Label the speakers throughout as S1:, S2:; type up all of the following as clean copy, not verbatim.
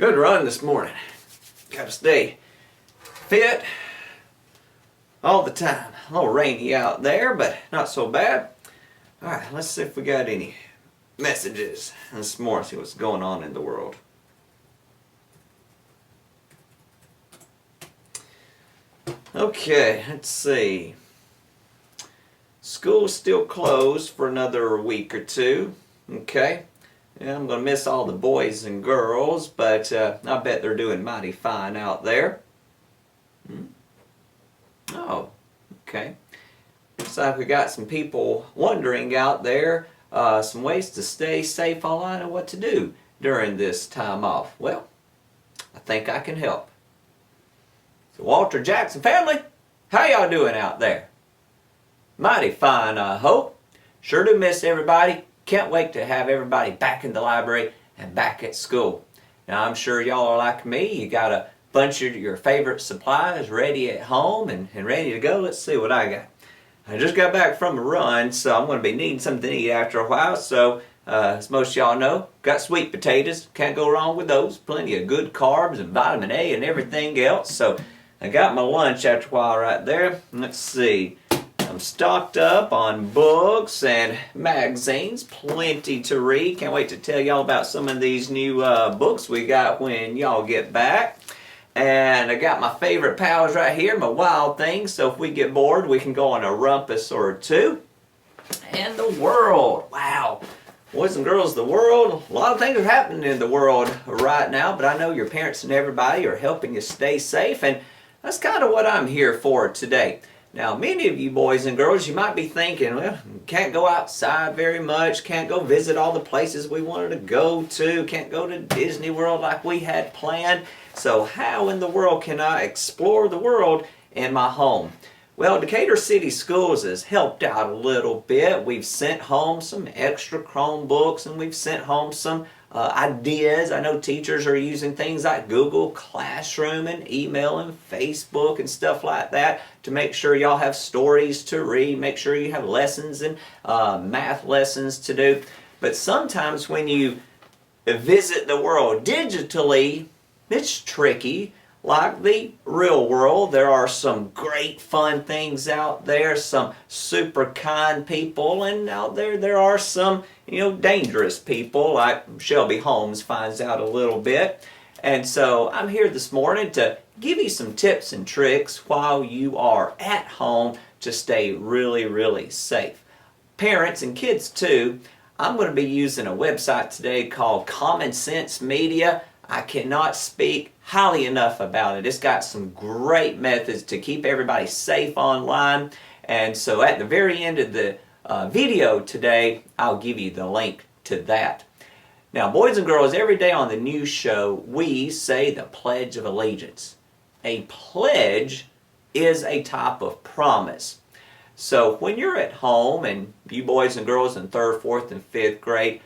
S1: Good run this morning. Gotta stay fit all the time. A little rainy out there, but not so bad. Alright, let's see if we got any messages this morning, see what's going on in the world. Okay, let's see. School's still closed for another week or two. Okay. Yeah, I'm going to miss all the boys and girls, but I bet they're doing mighty fine out there. Oh, okay. Looks like we got some people wondering out there some ways to stay safe online and what to do during this time off. Well, I think I can help. So Walter Jackson family, how y'all doing out there? Mighty fine, I hope. Sure do miss everybody. Can't wait to have everybody back in the library and back at school. Now I'm sure y'all are like me. You got a bunch of your favorite supplies ready at home and ready to go. Let's see what I got. I just got back from a run, so I'm going to be needing something to eat after a while. So as most of y'all know, got sweet potatoes. Can't go wrong with those. Plenty of good carbs and vitamin A and everything else. So I got my lunch after a while right there. Let's see. I'm stocked up on books and magazines. Plenty to read. Can't wait to tell y'all about some of these new books we got when y'all get back. And I got my favorite pals right here, my wild things. So if we get bored, we can go on a rumpus or two. And the world. Wow. Boys and girls, the world. A lot of things are happening in the world right now. But I know your parents and everybody are helping you stay safe. And that's kind of what I'm here for today. Now, many of you boys and girls, you might be thinking, well, can't go outside very much, can't go visit all the places we wanted to go to, can't go to Disney World like we had planned. So how in the world can I explore the world in my home? Well, Decatur City Schools has helped out a little bit. We've sent home some extra Chromebooks and we've sent home some ideas. I know teachers are using things like Google Classroom and email and Facebook and stuff like that to make sure y'all have stories to read, make sure you have lessons and math lessons to do. But sometimes when you visit the world digitally, it's tricky. Like the real world, there are some great fun things out there, some super kind people, and out there are some, dangerous people, like Shelby Holmes finds out a little bit. And so I'm here this morning to give you some tips and tricks while you are at home to stay really, really safe. Parents and kids too, I'm going to be using a website today called Common Sense Media. I cannot speak highly enough about it. It's got some great methods to keep everybody safe online. And so at the very end of the video today, I'll give you the link to that. Now, boys and girls, every day on the news show, we say the Pledge of Allegiance. A pledge is a type of promise. So when you're at home, and you boys and girls in 3rd, 4th, and 5th grade,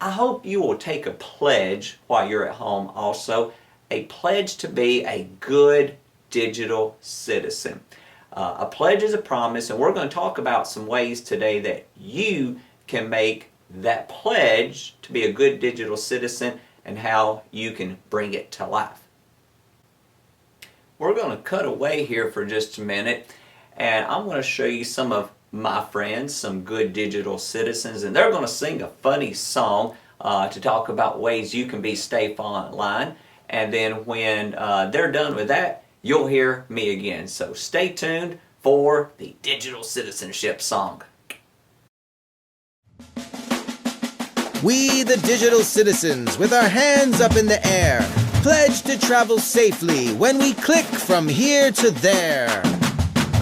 S1: I hope you will take a pledge while you're at home also. A pledge to be a good digital citizen. A pledge is a promise, and we're going to talk about some ways today that you can make that pledge to be a good digital citizen and how you can bring it to life. We're going to cut away here for just a minute, and I'm going to show you some of my friends, some good digital citizens, and they're going to sing a funny song to talk about ways you can be safe online. And then when they're done with that, you'll hear me again. So stay tuned for the Digital Citizenship song.
S2: We, the digital citizens, with our hands up in the air, pledge to travel safely when we click from here to there.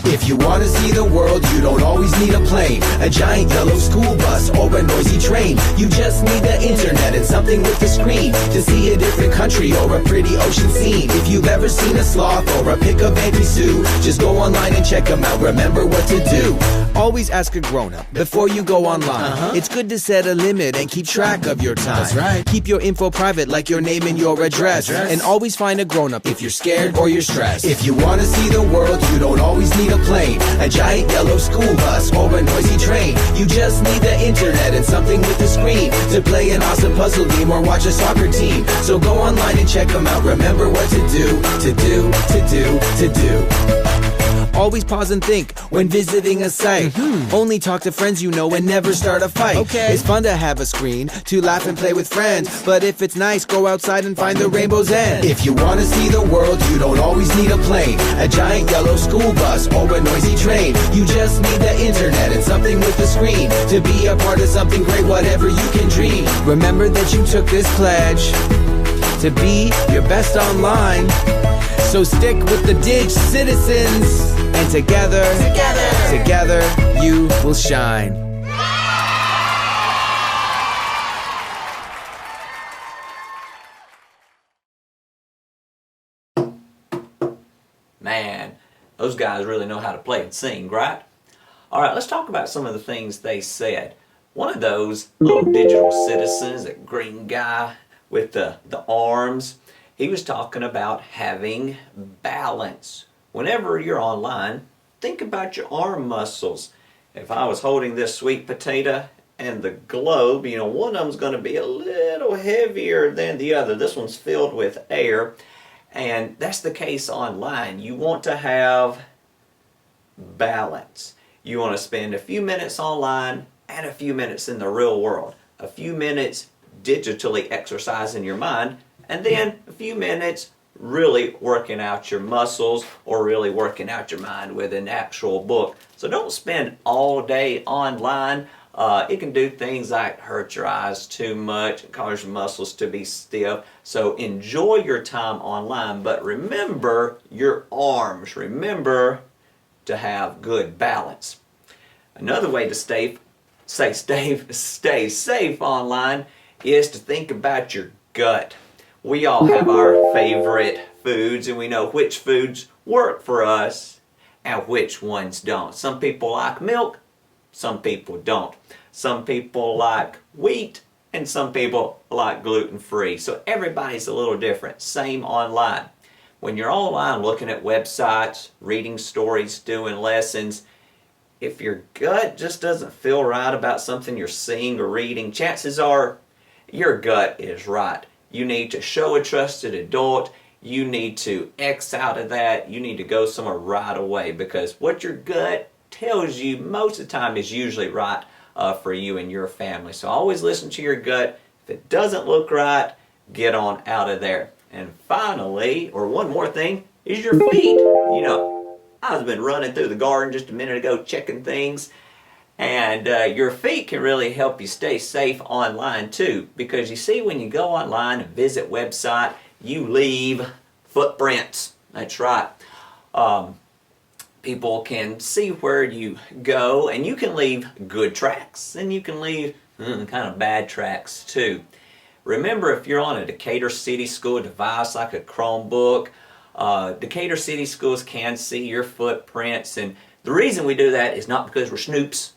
S2: If you want to see the world, you don't always need a plane, a giant yellow school bus, or a noisy train. You just need the internet and something with a screen to see a different country or a pretty ocean scene. If you've ever seen a sloth or a pick of Baby Sue, just go online and check them out. Remember what to do. Always ask a grown-up before you go online. It's good to set a limit and keep track of your time. That's right. Keep your info private like your name and your address. And always find a grown-up if you're scared or you're stressed. If you want to see the world, you don't always need a plane, a giant yellow school bus, or a noisy train. You just need the internet and something with a screen to play an awesome puzzle game or watch a soccer team. So go online and check them out. Remember what to do, to do, to do, to do. Always pause and think when visiting a site. Only talk to friends you know and never start a fight. It's fun to have a screen to laugh and play with friends, but if it's nice, go outside and find the rainbow's end. If you want to see the world, you don't always need a plane, a giant yellow school bus, or a noisy train. You just need the internet and something with a screen to be a part of something great, whatever you can dream. Remember that you took this pledge to be your best online. So stick with the Dig Citizens, and together, you will shine.
S1: Man, those guys really know how to play and sing, right? All right, let's talk about some of the things they said. One of those little digital citizens, that green guy with the arms, he was talking about having balance. Whenever you're online, think about your arm muscles. If I was holding this sweet potato and the globe, you know, one of them's going to be a little heavier than the other. This one's filled with air, and that's the case online. You want to have balance. You want to spend a few minutes online and a few minutes in the real world. A few minutes digitally exercising your mind, and then a few minutes really working out your muscles or really working out your mind with an actual book. So don't spend all day online. It can do things like hurt your eyes too much and cause your muscles to be stiff. So enjoy your time online, but remember your arms. Remember to have good balance. Another way to stay safe online is to think about your gut. We all have our favorite foods, and we know which foods work for us and which ones don't. Some people like milk, some people don't. Some people like wheat, and some people like gluten-free. So everybody's a little different. Same online. When you're online looking at websites, reading stories, doing lessons, if your gut just doesn't feel right about something you're seeing or reading, chances are your gut is right. You need to show a trusted adult. You need to X out of that. You need to go somewhere right away, because what your gut tells you most of the time is usually right for you and your family. So always listen to your gut. If it doesn't look right, get on out of there. And finally, or one more thing, is your feet. You know, I've been running through the garden just a minute ago checking things. And your feet can really help you stay safe online too, because you see, when you go online and visit website, you leave footprints. That's right. People can see where you go, and you can leave good tracks, and you can leave kind of bad tracks too. Remember, if you're on a Decatur City School device like a Chromebook, Decatur City Schools can see your footprints, and the reason we do that is not because we're snoops.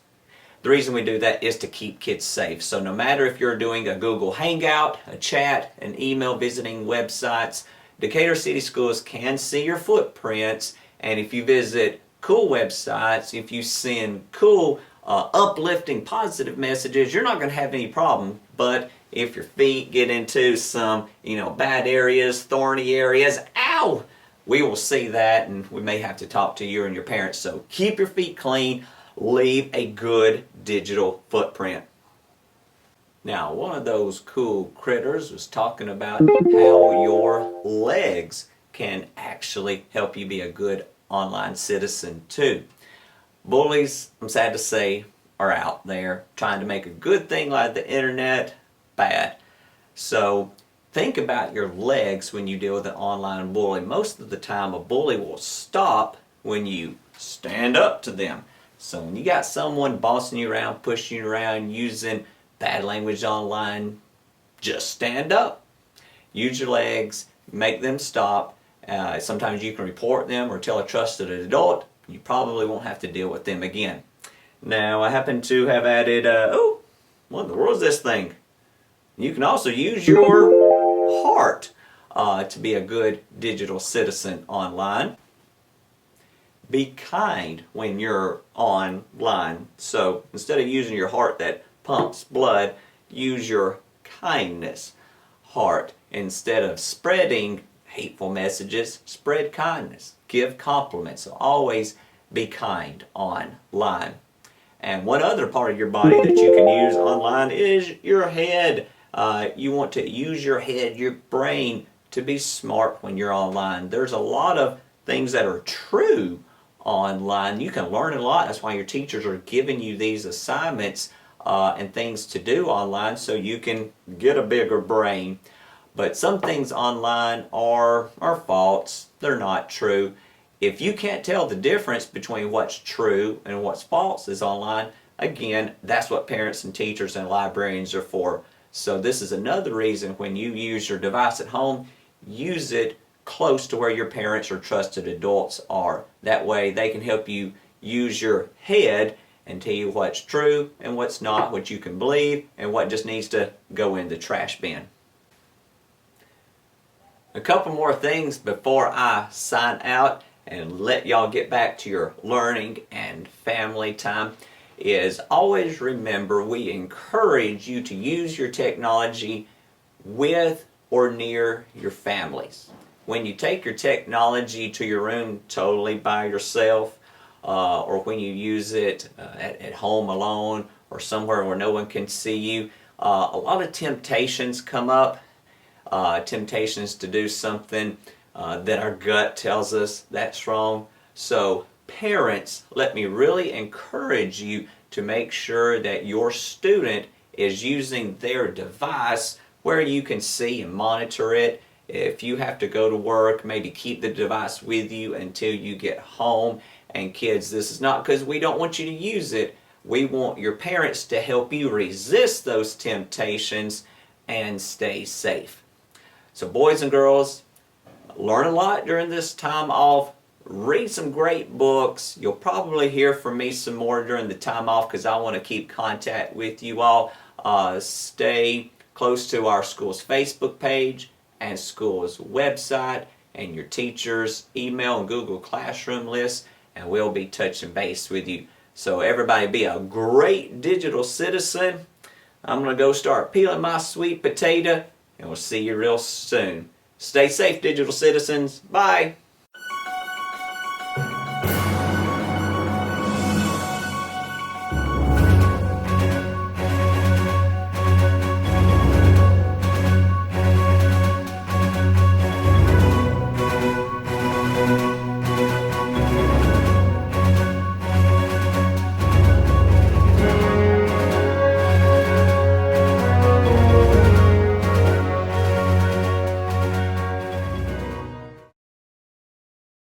S1: The reason we do that is to keep kids safe. So no matter if you're doing a Google Hangout, a chat, an email, visiting websites, Decatur City Schools can see your footprints. And if you visit cool websites, if you send cool, uplifting, positive messages, you're not going to have any problem. But if your feet get into some, bad areas, thorny areas, ow! We will see that, and we may have to talk to you and your parents. So keep your feet clean. Leave a good digital footprint. Now, one of those cool critters was talking about how your legs can actually help you be a good online citizen too. Bullies, I'm sad to say, are out there trying to make a good thing like the internet bad. So think about your legs when you deal with an online bully. Most of the time, a bully will stop when you stand up to them. So when you got someone bossing you around, pushing you around, using bad language online, just stand up. Use your legs, make them stop. Sometimes you can report them or tell a trusted adult. You probably won't have to deal with them again. Now, I happen to have added, what in the world is this thing? You can also use your heart to be a good digital citizen online. Be kind when you're online. So instead of using your heart that pumps blood, use your kindness heart. Instead of spreading hateful messages, spread kindness. Give compliments. So always be kind online. And one other part of your body that you can use online is your head. You want to use your head, your brain, to be smart when you're online. There's a lot of things that are true online. You can learn a lot. That's why your teachers are giving you these assignments and things to do online so you can get a bigger brain. But some things online are false. They're not true. If you can't tell the difference between what's true and what's false is online, again, that's what parents and teachers and librarians are for. So this is another reason when you use your device at home, use it close to where your parents or trusted adults are. That way they can help you use your head and tell you what's true and what's not, what you can believe, and what just needs to go in the trash bin. A couple more things before I sign out and let y'all get back to your learning and family time is always remember we encourage you to use your technology with or near your families. When you take your technology to your room totally by yourself, or when you use it at home alone or somewhere where no one can see you, a lot of temptations come up. Temptations to do something that our gut tells us that's wrong. So parents, let me really encourage you to make sure that your student is using their device where you can see and monitor it. If you have to go to work, maybe keep the device with you until you get home. And kids, this is not because we don't want you to use it. We want your parents to help you resist those temptations and stay safe. So boys and girls, learn a lot during this time off. Read some great books. You'll probably hear from me some more during the time off because I want to keep contact with you all. Stay close to our school's Facebook page and school's website and your teacher's email and Google Classroom list, and we'll be touching base with you. So everybody be a great digital citizen. I'm going to go start peeling my sweet potato, and we'll see you real soon. Stay safe, digital citizens. Bye.